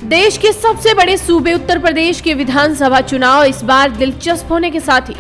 देश के सबसे बड़े सूबे उत्तर प्रदेश के विधानसभा चुनाव इस बार दिलचस्प होने के साथ ही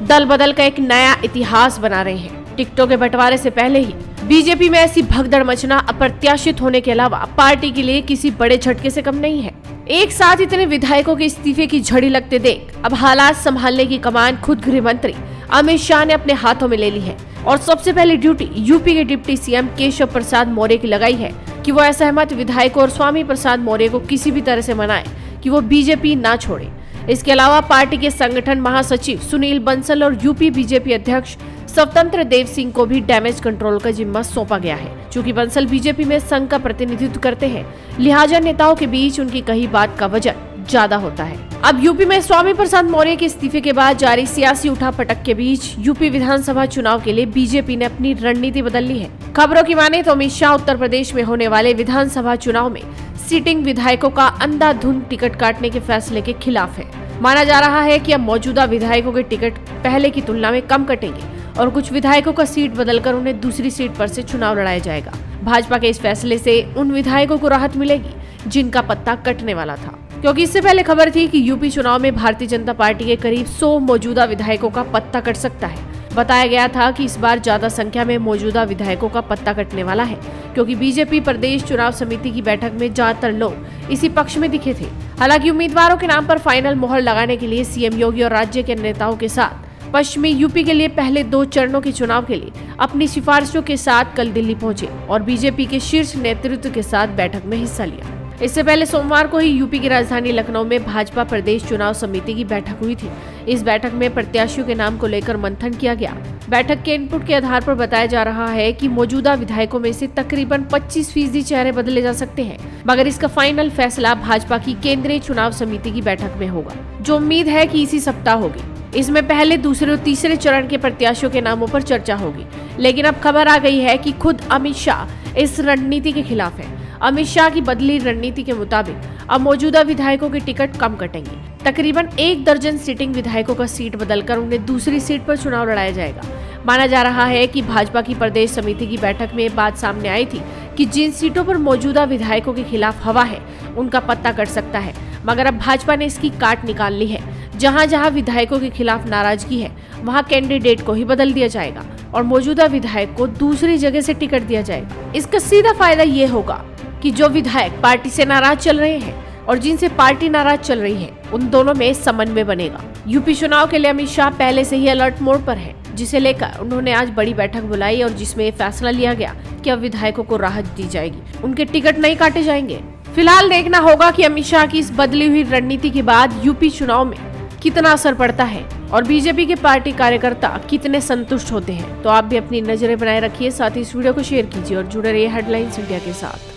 दल बदल का एक नया इतिहास बना रहे हैं। टिकटों के बंटवारे से पहले ही बीजेपी में ऐसी भगदड़ मचना अप्रत्याशित होने के अलावा पार्टी के लिए किसी बड़े झटके से कम नहीं है। एक साथ इतने विधायकों के इस्तीफे की झड़ी लगते देख अब हालात संभालने की कमान खुद गृह मंत्री अमित शाह ने अपने हाथों में ले ली है और सबसे पहले ड्यूटी यूपी के डिप्टी सीएम केशव प्रसाद मौर्य की लगाई है कि वो असहमत विधायकों और स्वामी प्रसाद मौर्य को किसी भी तरह से मनाए कि वो बीजेपी ना छोड़े। इसके अलावा पार्टी के संगठन महासचिव सुनील बंसल और यूपी बीजेपी अध्यक्ष स्वतंत्र देव सिंह को भी डैमेज कंट्रोल का जिम्मा सौंपा गया है। चूंकि बंसल बीजेपी में संघ का प्रतिनिधित्व करते हैं, लिहाजा नेताओं के बीच उनकी कही बात का वजन ज्यादा होता है। अब यूपी में स्वामी प्रसाद मौर्य के इस्तीफे के बाद जारी सियासी उठापटक के बीच यूपी विधानसभा चुनाव के लिए बीजेपी ने अपनी रणनीति बदल ली है। खबरों की माने तो अमित शाह उत्तर प्रदेश में होने वाले विधानसभा चुनाव में सिटिंग विधायकों का अंधाधुंध टिकट काटने के फैसले के खिलाफ है। माना जा रहा है कि अब मौजूदा विधायकों के टिकट पहले की तुलना में कम कटेंगे और कुछ विधायकों का सीट बदलकर उन्हें दूसरी सीट पर से चुनाव लड़ाया जाएगा। भाजपा के इस फैसले से उन विधायकों को राहत मिलेगी जिनका पत्ता कटने वाला था, क्योंकि इससे पहले खबर थी कि यूपी चुनाव में भारतीय जनता पार्टी के करीब 100 मौजूदा विधायकों का पत्ता कट सकता है। बताया गया था कि इस बार ज्यादा संख्या में मौजूदा विधायकों का पत्ता कटने वाला है, क्योंकि बीजेपी प्रदेश चुनाव समिति की बैठक में ज्यादातर लोग इसी पक्ष में दिखे थे। हालांकि उम्मीदवारों के नाम पर फाइनल मोहर लगाने के लिए सीएम योगी और राज्य के नेताओं के साथ पश्चिमी यूपी के लिए पहले 2 चरणों के चुनाव के लिए अपनी सिफारिशों के साथ कल दिल्ली पहुंचे और बीजेपी के शीर्ष नेतृत्व के साथ बैठक में हिस्सा लिया। इससे पहले सोमवार को ही यूपी की राजधानी लखनऊ में भाजपा प्रदेश चुनाव समिति की बैठक हुई थी। इस बैठक में प्रत्याशियों के नाम को लेकर मंथन किया गया। बैठक के इनपुट के आधार पर बताया जा रहा है कि मौजूदा विधायकों में से तकरीबन 25% चेहरे बदले जा सकते हैं, मगर इसका फाइनल फैसला भाजपा की केंद्रीय चुनाव समिति की बैठक में होगा, जो उम्मीद है कि इसी सप्ताह होगी। इसमें पहले, दूसरे और तीसरे चरण के प्रत्याशियों के नामों पर चर्चा होगी, लेकिन अब खबर आ गई है कि खुद अमित शाह इस रणनीति के खिलाफ है। अमित शाह की बदली रणनीति के मुताबिक अब मौजूदा विधायकों के टिकट कम कटेंगे। तकरीबन 1 दर्जन सिटिंग विधायकों का सीट बदलकर उन्हें दूसरी सीट पर चुनाव लड़ाया जाएगा। माना जा रहा है कि भाजपा की प्रदेश समिति की बैठक में बात सामने आई थी कि जिन सीटों पर मौजूदा विधायकों के खिलाफ हवा है उनका पत्ता कट सकता है, मगर अब भाजपा ने इसकी काट निकाल ली है। जहां जहां विधायकों के खिलाफ नाराजगी है वहां कैंडिडेट को ही बदल दिया जाएगा और मौजूदा विधायक को दूसरी जगह से टिकट दिया जाएगा। इसका सीधा फायदा ये होगा कि जो विधायक पार्टी से नाराज चल रहे हैं और जिनसे पार्टी नाराज चल रही है, उन दोनों में समन्वय बनेगा। यूपी चुनाव के लिए अमित शाह पहले से ही अलर्ट मोड पर है, जिसे लेकर उन्होंने आज बड़ी बैठक बुलाई और जिसमें फैसला लिया गया कि अब विधायकों को राहत दी जाएगी, उनके टिकट नहीं काटे जाएंगे। फिलहाल देखना होगा कि अमित शाह की इस बदली हुई रणनीति के बाद यूपी चुनाव में कितना असर पड़ता है और बीजेपी के पार्टी कार्यकर्ता कितने संतुष्ट होते हैं। तो आप भी अपनी नजरें बनाए रखिए, साथ ही इस वीडियो को शेयर कीजिए और जुड़े रहिए हेडलाइंस इंडिया के साथ।